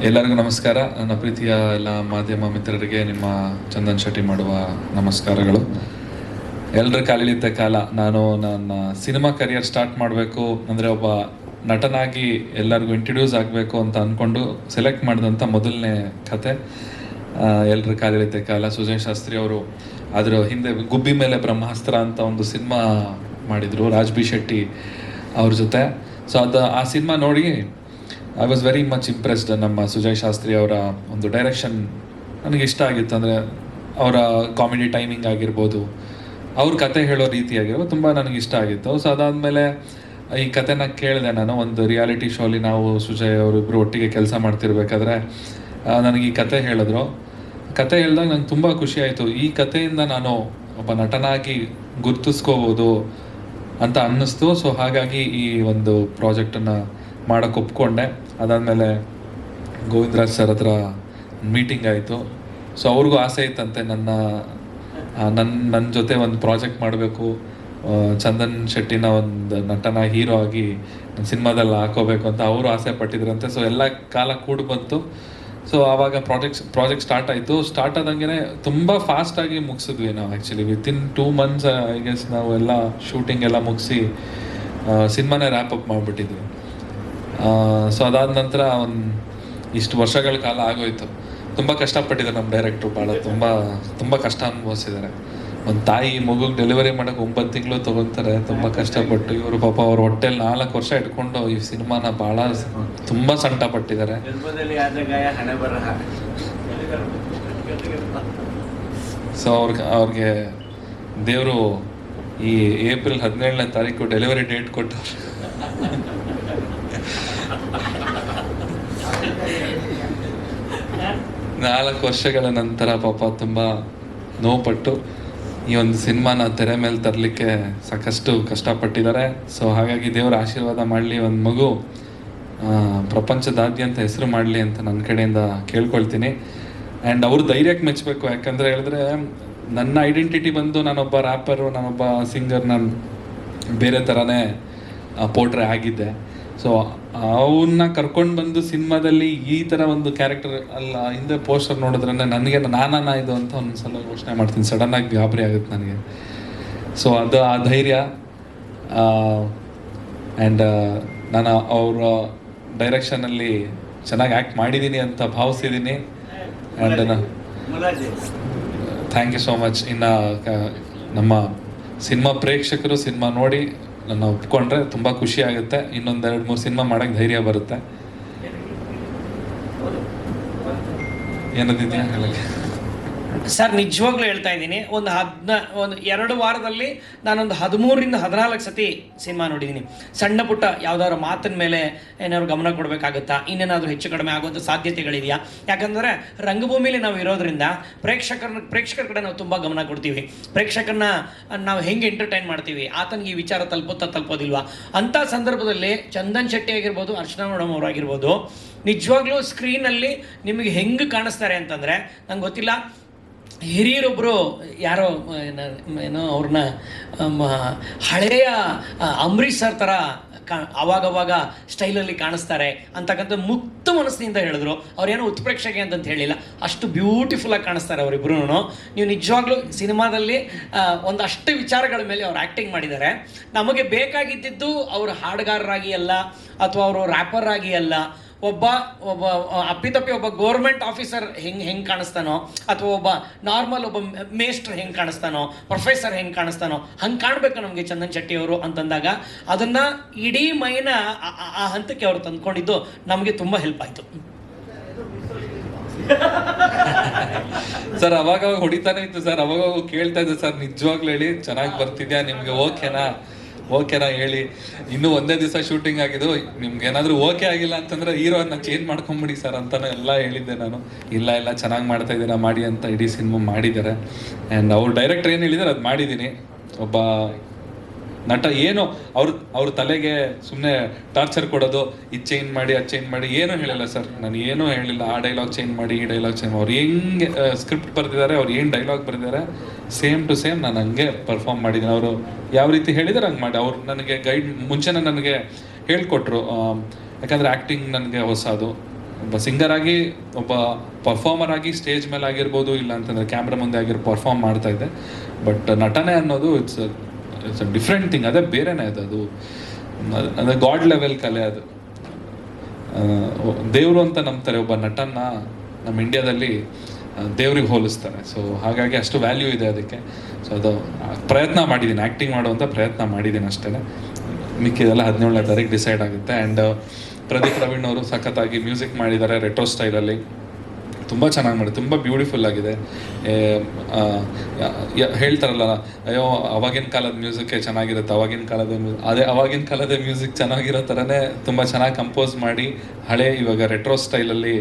ಎಲ್ಲರಿಗೂ ನಮಸ್ಕಾರ. ನನ್ನ ಪ್ರೀತಿಯ ಎಲ್ಲ ಮಾಧ್ಯಮ ಮಿತ್ರರಿಗೆ ನಿಮ್ಮ ಚಂದನ್ ಶೆಟ್ಟಿ ಮಾಡುವ ನಮಸ್ಕಾರಗಳು. ಎಲ್ಲರ ಕಾಲಿಲಿದ್ದ ಕಾಲ. ನಾನು ನನ್ನ ಸಿನಿಮಾ ಕರಿಯರ್ ಸ್ಟಾರ್ಟ್ ಮಾಡಬೇಕು ಅಂದರೆ ಒಬ್ಬ ನಟನಾಗಿ ಎಲ್ಲರಿಗೂ ಇಂಟ್ರಡ್ಯೂಸ್ ಆಗಬೇಕು ಅಂತ ಅಂದ್ಕೊಂಡು ಸೆಲೆಕ್ಟ್ ಮಾಡಿದಂಥ ಮೊದಲನೇ ಕತೆ ಎಲ್ಲರ ಕಾಲಿಲಿದ್ದ ಕಾಲ. ಸುಜಯ್ ಶಾಸ್ತ್ರಿ ಅವರು ಅದರ ಹಿಂದೆ ಗುಬ್ಬಿ ಮೇಲೆ ಬ್ರಹ್ಮಾಸ್ತ್ರ ಅಂತ ಒಂದು ಸಿನಿಮಾ ಮಾಡಿದರು ರಾಜ್ ಬಿ ಶೆಟ್ಟಿ ಅವ್ರ ಜೊತೆ. ಸೊ ಆ ಸಿನಿಮಾ ನೋಡಿ I was very much impressed. ನಮ್ಮ ಸುಜಯ್ ಶಾಸ್ತ್ರಿ ಅವರ ಒಂದು ಡೈರೆಕ್ಷನ್ ನನಗೆ ಇಷ್ಟ ಆಗಿತ್ತು. ಅಂದರೆ ಅವರ ಕಾಮಿಡಿ ಟೈಮಿಂಗ್ ಆಗಿರ್ಬೋದು, ಅವ್ರ ಕತೆ ಹೇಳೋ ರೀತಿ ಆಗಿರ್ಬೋದು, ತುಂಬ ನನಗೆ ಇಷ್ಟ ಆಗಿತ್ತು. ಸೊ ಅದಾದಮೇಲೆ ಈ ಕತೆನ ಕೇಳಿದೆ ನಾನು. ಒಂದು ರಿಯಾಲಿಟಿ ಶೋಲಿ ನಾವು ಸುಜಯ್ ಅವರಿಬ್ಬರು ಒಟ್ಟಿಗೆ ಕೆಲಸ ಮಾಡ್ತಿರ್ಬೇಕಾದ್ರೆ ನನಗೆ ಈ ಕತೆ ಹೇಳಿದ್ರು. ಕತೆ ಹೇಳಿದಾಗ ನಂಗೆ ತುಂಬ ಖುಷಿ ಆಯಿತು. ಈ ಕತೆಯಿಂದ ನಾನು ಒಬ್ಬ ನಟನಾಗಿ ಗುರ್ತಿಸ್ಕೋಬೋದು ಅಂತ ಅನ್ನಿಸ್ತು. ಸೊ ಹಾಗಾಗಿ ಈ ಒಂದು ಪ್ರಾಜೆಕ್ಟನ್ನು ಮಾಡೋಕ್ಕೆ ಒಪ್ಕೊಂಡೆ. ಅದಾದಮೇಲೆ ಗೋವಿಂದರಾಜ್ ಸರ್ ಹತ್ರ ಮೀಟಿಂಗ್ ಆಯಿತು. ಸೊ ಅವ್ರಿಗೂ ಆಸೆ ಇತ್ತಂತೆ ನನ್ನ ಜೊತೆ ಒಂದು ಪ್ರಾಜೆಕ್ಟ್ ಮಾಡಬೇಕು, ಚಂದನ್ ಶೆಟ್ಟಿನ ಒಂದು ನಟನ ಹೀರೋ ಆಗಿ ನನ್ನ ಸಿನಿಮಾದಲ್ಲಿ ಹಾಕೋಬೇಕು ಅಂತ ಅವರು ಆಸೆ ಪಟ್ಟಿದ್ರಂತೆ. ಸೊ ಎಲ್ಲ ಕಾಲ ಕೂಡಿ ಬಂತು. ಸೊ ಆವಾಗ ಪ್ರಾಜೆಕ್ಟ್ ಸ್ಟಾರ್ಟ್ ಆಯಿತು. ಸ್ಟಾರ್ಟ್ ಆದಂಗೆ ತುಂಬ ಫಾಸ್ಟಾಗಿ ಮುಗಿಸಿದ್ವಿ ನಾವು. Actually within 2 months I guess ನಾವು ಎಲ್ಲ ಶೂಟಿಂಗ್ ಎಲ್ಲ ಮುಗಿಸಿ ಸಿನಿಮಾನೇ ರ್ಯಾಪ್ ಅಪ್ ಮಾಡಿಬಿಟ್ಟಿದ್ವಿ. ಸೊ ಅದಾದ ನಂತರ ಇಷ್ಟು ವರ್ಷಗಳ ಕಾಲ ಆಗೋಯ್ತು. ತುಂಬ ಕಷ್ಟಪಟ್ಟಿದ್ದಾರೆ ನಮ್ಮ ಡೈರೆಕ್ಟ್ರು. ಭಾಳ ತುಂಬ ಕಷ್ಟ ಅನುಭವಿಸಿದ್ದಾರೆ. ಒಂದು ತಾಯಿ ಮಗುಗೆ ಡೆಲಿವರಿ ಮಾಡೋಕ್ಕೆ 9 ತಿಂಗಳು ತೊಗೊತಾರೆ. ತುಂಬ ಕಷ್ಟಪಟ್ಟು ಇವರು ಪಾಪ ಅವ್ರ ಹೊಟ್ಟೆಲಿ 4 ವರ್ಷ ಇಟ್ಕೊಂಡು ಈ ಸಿನಿಮಾನ ಭಾಳ ತುಂಬ ಸಂಕಟ ಪಟ್ಟಿದ್ದಾರೆ. ಸೊ ಅವ್ರಿಗೆ ದೇವರು ಈ ಏಪ್ರಿಲ್ 17ನೇ ತಾರೀಕು ಡೆಲಿವರಿ ಡೇಟ್ ಕೊಟ್ಟು 4 ವರ್ಷಗಳ ನಂತರ ಪಾಪ ತುಂಬ ನೋವುಪಟ್ಟು ಈ ಒಂದು ಸಿನಿಮಾನ ತೆರೆ ಮೇಲೆ ತರಲಿಕ್ಕೆ ಸಾಕಷ್ಟು ಕಷ್ಟಪಟ್ಟಿದ್ದಾರೆ. ಸೊ ಹಾಗಾಗಿ ದೇವರ ಆಶೀರ್ವಾದ ಮಾಡಲಿ, ಒಂದು ಮಗು ಪ್ರಪಂಚದಾದ್ಯಂತ ಹೆಸರು ಮಾಡಲಿ ಅಂತ ನನ್ನ ಕಡೆಯಿಂದ ಕೇಳ್ಕೊಳ್ತೀನಿ. ಆ್ಯಂಡ್ ಅವ್ರ ಧೈರ್ಯಕ್ಕೆ ಮೆಚ್ಚಬೇಕು. ಯಾಕಂದರೆ ಹೇಳಿದ್ರೆ ನನ್ನ ಐಡೆಂಟಿಟಿ ಬಂದು ನಾನೊಬ್ಬ ರ್ಯಾಪರು, ನಾನೊಬ್ಬ ಸಿಂಗರ್, ನಾನು ಬೇರೆ ಥರನೇ ಪೋಟ್ರೆ ಆಗಿದ್ದೆ. ಸೊ ಅವನ್ನ ಕರ್ಕೊಂಡು ಬಂದು ಸಿನಿಮಾದಲ್ಲಿ ಈ ಥರ ಒಂದು ಕ್ಯಾರೆಕ್ಟರ್ ಅಲ್ಲ, ಹಿಂದೆ ಪೋಸ್ಟರ್ ನೋಡಿದ್ರೆ ನನಗೆ ನಾನಾ ಇದು ಅಂತ ಒಂದ್ಸಲ ಯೋಚನೆ ಮಾಡ್ತೀನಿ. ಸಡನ್ನಾಗಿ ಗಾಬರಿ ಆಗುತ್ತೆ ನನಗೆ. ಸೊ ಅದು ಆ ಧೈರ್ಯ. ಆ್ಯಂಡ್ ನಾನು ಅವರ ಡೈರೆಕ್ಷನಲ್ಲಿ ಚೆನ್ನಾಗಿ ಆ್ಯಕ್ಟ್ ಮಾಡಿದ್ದೀನಿ ಅಂತ ಭಾವಿಸಿದ್ದೀನಿ. And thank you so much. ಇನ್ನು ನಮ್ಮ ಸಿನಿಮಾ ಪ್ರೇಕ್ಷಕರು ಸಿನಿಮಾ ನೋಡಿ ನನ್ನ ಒಪ್ಕೊಂಡ್ರೆ ತುಂಬ ಖುಷಿ ಆಗುತ್ತೆ. ಇನ್ನೊಂದು 2-3 ಸಿನಿಮಾ ಮಾಡೋಕ್ಕೆ ಧೈರ್ಯ ಬರುತ್ತೆ. ಏನದಿದೆಯಾ ಹೇಳಕ್ಕೆ ಸರ್? ನಿಜವಾಗ್ಲೂ ಹೇಳ್ತಾ ಇದ್ದೀನಿ, ಒಂದು 2 ವಾರದಲ್ಲಿ ನಾನೊಂದು 13ರಿಂದ 14 ಸತಿ ಸಿನಿಮಾ ನೋಡಿದ್ದೀನಿ. ಸಣ್ಣ ಪುಟ್ಟ ಯಾವುದಾದ್ರು ಮಾತಿನ ಮೇಲೆ ಏನಾದ್ರು ಗಮನ ಕೊಡಬೇಕಾಗುತ್ತಾ, ಇನ್ನೇನಾದರೂ ಹೆಚ್ಚು ಕಡಿಮೆ ಆಗುವಂಥ ಸಾಧ್ಯತೆಗಳಿದೆಯಾ? ಯಾಕಂದರೆ ರಂಗಭೂಮಿಲಿ ನಾವು ಇರೋದ್ರಿಂದ ಪ್ರೇಕ್ಷಕರ ಕಡೆ ನಾವು ತುಂಬ ಗಮನ ಕೊಡ್ತೀವಿ. ಪ್ರೇಕ್ಷಕರನ್ನ ನಾವು ಹೆಂಗೆ ಎಂಟರ್ಟೈನ್ ಮಾಡ್ತೀವಿ, ಆತನಿಗೆ ಈ ವಿಚಾರ ತಲುಪೋದಿಲ್ವಾ ಅಂತ ಸಂದರ್ಭದಲ್ಲಿ ಚಂದನ್ ಶೆಟ್ಟಿ ಆಗಿರ್ಬೋದು, ಅರ್ಚನಾ ಮೇಡಮ್ ಅವರಾಗಿರ್ಬೋದು, ನಿಜವಾಗ್ಲೂ ಸ್ಕ್ರೀನಲ್ಲಿ ನಿಮಗೆ ಹೆಂಗೆ ಕಾಣಿಸ್ತಾರೆ ಅಂತಂದರೆ ನಂಗೆ ಗೊತ್ತಿಲ್ಲ. ಹಿರಿಯರೊಬ್ಬರು ಯಾರೋ ಏನೋ ಅವ್ರನ್ನ ಹಳೆಯ ಅಂಬರೀಷ್ ಸರ್ ಥರ ಅವಾಗವಾಗ ಸ್ಟೈಲಲ್ಲಿ ಕಾಣಿಸ್ತಾರೆ ಅಂತಕ್ಕಂಥ ಮುಕ್ತ ಮನಸ್ಸಿನಿಂದ ಹೇಳಿದ್ರು. ಅವ್ರೇನೋ ಉತ್ಪ್ರೇಕ್ಷೆಗೆ ಅಂತಂತ ಹೇಳಿಲ್ಲ, ಅಷ್ಟು ಬ್ಯೂಟಿಫುಲ್ಲಾಗಿ ಕಾಣಿಸ್ತಾರೆ ಅವರಿಬ್ರು. ನೀವು ನಿಜವಾಗ್ಲೂ ಸಿನಿಮಾದಲ್ಲಿ ಒಂದಷ್ಟು ವಿಚಾರಗಳ ಮೇಲೆ ಅವ್ರು ಆ್ಯಕ್ಟಿಂಗ್ ಮಾಡಿದ್ದಾರೆ. ನಮಗೆ ಬೇಕಾಗಿದ್ದು ಅವರು ಹಾಡುಗಾರರಾಗಿ ಅಲ್ಲ, ಅಥವಾ ಅವರು ರ್ಯಾಪರ್ ಆಗಿ ಅಲ್ಲ, ಒಬ್ಬ ಅಪ್ಪಿತಪ್ಪಿ ಒಬ್ಬ ಗೌರ್ಮೆಂಟ್ ಆಫೀಸರ್ ಹೆಂಗೆ ಕಾಣಿಸ್ತಾನೋ, ಅಥವಾ ಒಬ್ಬ ನಾರ್ಮಲ್ ಒಬ್ಬ ಮೇಸ್ಟ್ರ್ ಹೆಂಗೆ ಕಾಣಿಸ್ತಾನೋ, ಪ್ರೊಫೆಸರ್ ಹೆಂಗೆ ಕಾಣಿಸ್ತಾನೋ ಹಂಗೆ ಕಾಣಬೇಕು ನಮಗೆ ಚಂದನ್ ಶೆಟ್ಟಿ ಅವರು ಅಂತಂದಾಗ ಅದನ್ನು ಇಡೀ ಮೈನ ಆ ಹಂತಕ್ಕೆ ಅವರು ತಂದ್ಕೊಂಡಿದ್ದು ನಮಗೆ ತುಂಬ ಹೆಲ್ಪ್ ಆಯಿತು. ಸರ್ ಅವಾಗ ಹೊಡಿತಾನೆ ಇತ್ತು ಸರ್, ಅವಾಗ ಕೇಳ್ತಾ ಇದ್ದೆ ಸರ್, ನಿಜವಾಗ್ಲೂ ಹೇಳಿ ಚೆನ್ನಾಗಿ ಬರ್ತಿದ್ಯಾ, ನಿಮ್ಗೆ ಓಕೆನಾ ಹೇಳಿ. ಇನ್ನೂ 1 ದಿವಸ ಶೂಟಿಂಗ್ ಆಗಿದ್ದು, ನಿಮ್ಗೆ ಏನಾದರೂ ಓಕೆ ಆಗಿಲ್ಲ ಅಂತಂದ್ರೆ ಹೀರೋನ ಚೇಂಜ್ ಮಾಡ್ಕೊಂಬಿಡಿ ಸರ್ ಅಂತಾನೆ ಎಲ್ಲ ಹೇಳಿದ್ದೆ ನಾನು. ಇಲ್ಲ ಚೆನ್ನಾಗಿ ಮಾಡ್ತಾ ಇದ್ದೀರಾ ಮಾಡಿ ಅಂತ ಇಡೀ ಸಿನಿಮಾ ಮಾಡಿದ್ದಾರೆ. ಆ್ಯಂಡ್ ಅವ್ರು ಡೈರೆಕ್ಟರ್ ಏನು ಹೇಳಿದ್ದಾರೆ ಅದು ಮಾಡಿದ್ದೀನಿ. ಒಬ್ಬ ನಟ ಏನು ಅವ್ರ ತಲೆಗೆ ಸುಮ್ಮನೆ ಟಾರ್ಚರ್ ಕೊಡೋದು, ಇದು ಚೇಂಜ್ ಮಾಡಿ ಅದು ಚೇಂಜ್ ಮಾಡಿ ಏನೂ ಹೇಳಿಲ್ಲ ಸರ್. ನಾನು ಏನೂ ಹೇಳಿಲ್ಲ. ಆ ಡೈಲಾಗ್ ಚೇಂಜ್ ಮಾಡಿ, ಈ ಡೈಲಾಗ್ ಚೇಂಜ್ ಮಾಡಿ, ಅವ್ರು ಹೆಂಗೆ ಸ್ಕ್ರಿಪ್ಟ್ ಬರೆದಿದ್ದಾರೆ, ಅವ್ರು ಏನು ಡೈಲಾಗ್ ಬರೆದಿದ್ದಾರೆ ಸೇಮ್ ಟು ಸೇಮ್ ನಾನು ಹಂಗೆ ಪರ್ಫಾರ್ಮ್ ಮಾಡಿದ್ದೀನಿ. ಅವರು ಯಾವ ರೀತಿ ಹೇಳಿದ್ದಾರೆ ಹಂಗೆ ಮಾಡಿ. ಅವ್ರು ನನಗೆ ಮುಂಚೆನೇ ನನಗೆ ಹೇಳ್ಕೊಟ್ರು. ಯಾಕಂದರೆ ಆ್ಯಕ್ಟಿಂಗ್ ನನಗೆ ಹೊಸದು. ಒಬ್ಬ ಸಿಂಗರ್ ಆಗಿ, ಒಬ್ಬ ಪರ್ಫಾರ್ಮರ್ ಆಗಿ ಸ್ಟೇಜ್ ಮೇಲೆ ಆಗಿರ್ಬೋದು, ಇಲ್ಲ ಅಂತಂದರೆ ಕ್ಯಾಮ್ರಾ ಮುಂದೆ ಪರ್ಫಾರ್ಮ್ ಮಾಡ್ತಾ ಇದ್ದೆ. ಬಟ್ ನಟನೆ ಅನ್ನೋದು ಇಟ್ಸ್ ಅ ಡಿಫ್ರೆಂಟ್ ಥಿಂಗ್, ಅದೇ ಬೇರೆನೇ ಅದು ಅಂದರೆ ಗಾಡ್ ಲೆವೆಲ್ ಕಲೆ ಅದು. ದೇವರು ಅಂತ ನಂಬ್ತಾರೆ ಒಬ್ಬ ನಟನ್ನ ನಮ್ಮ ಇಂಡಿಯಾದಲ್ಲಿ, ದೇವ್ರಿಗೆ ಹೋಲಿಸ್ತಾರೆ. ಸೊ ಹಾಗಾಗಿ ಅಷ್ಟು ವ್ಯಾಲ್ಯೂ ಇದೆ ಅದಕ್ಕೆ. ಸೊ ಅದು ಪ್ರಯತ್ನ ಮಾಡಿದ್ದೀನಿ, ಆ್ಯಕ್ಟಿಂಗ್ ಮಾಡುವಂಥ ಪ್ರಯತ್ನ ಮಾಡಿದ್ದೀನಿ ಅಷ್ಟೇ. ಮಿಕ್ಕಿದೆಲ್ಲ 17ನೇ ತಾರೀಕು ಡಿಸೈಡ್ ಆಗುತ್ತೆ. ಆ್ಯಂಡ್ ಪ್ರದೀಪ್ ರವೀಣ್ ಅವರು ಸಖತ್ತಾಗಿ ಮ್ಯೂಸಿಕ್ ಮಾಡಿದ್ದಾರೆ ರೆಟ್ರೋ ಸ್ಟೈಲಲ್ಲಿ, ತುಂಬ ಚೆನ್ನಾಗಿ ಮಾಡಿ, ತುಂಬ ಬ್ಯೂಟಿಫುಲ್ ಆಗಿದೆ. ಹೇಳ್ತಾರಲ್ಲ, ಅಯ್ಯೋ ಅವಾಗಿನ ಕಾಲದ ಮ್ಯೂಸಿಕ್ಕೇ ಚೆನ್ನಾಗಿರುತ್ತೆ, ಅವಾಗಿನ ಕಾಲದ ಮ್ಯೂಸಿಕ್ ಚೆನ್ನಾಗಿರೋ ಥರನೇ ತುಂಬ ಚೆನ್ನಾಗಿ ಕಂಪೋಸ್ ಮಾಡಿ ಇವಾಗ ರೆಟ್ರೋ ಸ್ಟೈಲಲ್ಲಿ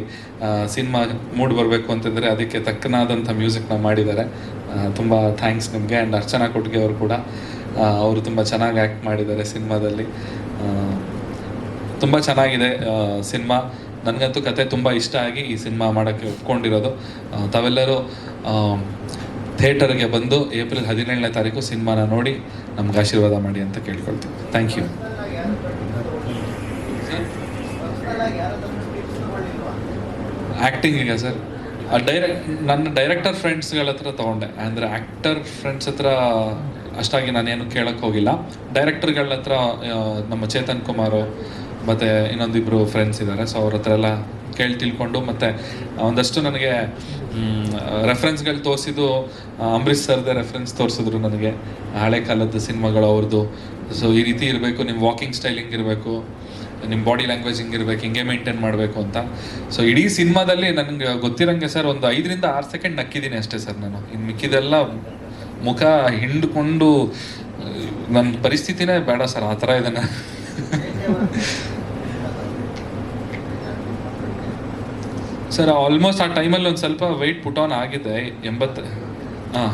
ಸಿನಿಮಾ ಮೂಡ್ ಬರಬೇಕು ಅಂತಂದರೆ ಅದಕ್ಕೆ ತಕ್ಕನಾದಂಥ ಮ್ಯೂಸಿಕ್ನ ಮಾಡಿದ್ದಾರೆ. ತುಂಬ ಥ್ಯಾಂಕ್ಸ್ ನಿಮಗೆ. ಆ್ಯಂಡ್ ಅರ್ಚನಾ ಕೊಟ್ಗೆ ಅವರು ಕೂಡ, ಅವರು ತುಂಬ ಚೆನ್ನಾಗಿ ಆ್ಯಕ್ಟ್ ಮಾಡಿದ್ದಾರೆ ಸಿನಿಮಾದಲ್ಲಿ. ತುಂಬ ಚೆನ್ನಾಗಿದೆ ಸಿನಿಮಾ. ನನಗಂತೂ ಕತೆ ತುಂಬ ಇಷ್ಟ ಆಗಿ ಈ ಸಿನಿಮಾ ಮಾಡೋಕ್ಕೆ ಒಪ್ಕೊಂಡಿರೋದು. ತಾವೆಲ್ಲರೂ ಥಿಯೇಟರ್ಗೆ ಬಂದು ಏಪ್ರಿಲ್ 17ನೇ ತಾರೀಕು ಸಿನಿಮಾನ ನೋಡಿ ನಮ್ಗೆ ಆಶೀರ್ವಾದ ಮಾಡಿ ಅಂತ ಕೇಳ್ಕೊಳ್ತೀವಿ. Thank you. ಆ್ಯಕ್ಟಿಂಗಿಗೆ ಸರ್ ನನ್ನ ಡೈರೆಕ್ಟರ್ ಫ್ರೆಂಡ್ಸ್ಗಳ ಹತ್ರ ತೊಗೊಂಡೆ. ಅಂದರೆ ಆ್ಯಕ್ಟರ್ ಫ್ರೆಂಡ್ಸ್ ಹತ್ರ ಅಷ್ಟಾಗಿ ನಾನೇನು ಕೇಳೋಕ್ಕೆ ಹೋಗಿಲ್ಲ. ಡೈರೆಕ್ಟರ್ಗಳ ಹತ್ರ ನಮ್ಮ ಚೇತನ್ ಕುಮಾರು ಮತ್ತು ಇನ್ನೊಂದಿಬ್ಬರು ಫ್ರೆಂಡ್ಸ್ ಇದ್ದಾರೆ. ಸೊ ಅವ್ರ ಹತ್ರ ಎಲ್ಲ ಕೇಳಿ ತಿಳ್ಕೊಂಡು, ಮತ್ತು ಒಂದಷ್ಟು ನನಗೆ ರೆಫರೆನ್ಸ್ಗಳು ತೋರಿಸಿದ್ದು ಅಂಬರೀಷ್ ಸರ್ದೇ ರೆಫರೆನ್ಸ್ ತೋರಿಸಿದ್ರು ನನಗೆ, ಹಳೆ ಕಾಲದ ಸಿನಿಮಾಗಳು ಅವ್ರದ್ದು. ಸೊ ಈ ರೀತಿ ಇರಬೇಕು, ನಿಮ್ಮ ವಾಕಿಂಗ್ ಸ್ಟೈಲ್ ಹಿಂಗಿರಬೇಕು, ನಿಮ್ಮ ಬಾಡಿ ಲ್ಯಾಂಗ್ವೇಜ್ ಹಿಂಗಿರ್ಬೇಕು, ಹಿಂಗೆ ಮೇಂಟೈನ್ ಮಾಡಬೇಕು ಅಂತ. ಸೊ ಇಡೀ ಸಿನಿಮಾದಲ್ಲಿ ನನಗೆ ಗೊತ್ತಿರೋಂಗೆ ಸರ್ ಒಂದು 5ರಿಂದ 6 ಸೆಕೆಂಡ್ ನಕ್ಕಿದ್ದೀನಿ ಅಷ್ಟೇ ಸರ್ ನಾನು. ಇನ್ನು ಮಿಕ್ಕಿದೆಲ್ಲ ಮುಖ ಹಿಂಡ್ಕೊಂಡು ನನ್ನ ಪರಿಸ್ಥಿತಿನೇ ಬೇಡ ಸರ್, ಆ ಥರ ಇದನ್ನು. ಸರ್ ಆಲ್ಮೋಸ್ಟ್ ಆ ಟೈಮಲ್ಲಿ ಒಂದು ಸ್ವಲ್ಪ ವೆಯ್ಟ್ ಪುಟ್ ಆನ್ ಆಗಿದೆ, 80. ಹಾಂ,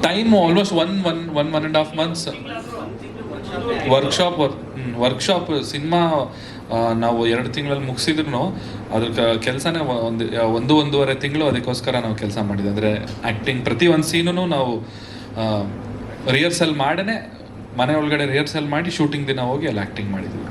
time almost one and half months workshop cinema ನಾವು 2 ತಿಂಗಳಲ್ಲಿ ಮುಗಿಸಿದ್ರು ಅದಕ್ಕೆ ಕೆಲಸನೇ ಒಂದೂವರೆ ತಿಂಗಳು ಅದಕ್ಕೋಸ್ಕರ ನಾವು ಕೆಲಸ ಮಾಡಿದ್ವಿ. ಅಂದರೆ ಆ್ಯಕ್ಟಿಂಗ್ ಪ್ರತಿ ಒಂದು ಸೀನೂ ನಾವು ರಿಹರ್ಸಲ್ ಮಾಡೇ ಮನೆ ಒಳಗಡೆ ರಿಹರ್ಸಲ್ ಮಾಡಿ ಶೂಟಿಂಗ್ ದಿನ ಹೋಗಿ ಅಲ್ಲಿ ಆ್ಯಕ್ಟಿಂಗ್ ಮಾಡಿದ್ವಿ.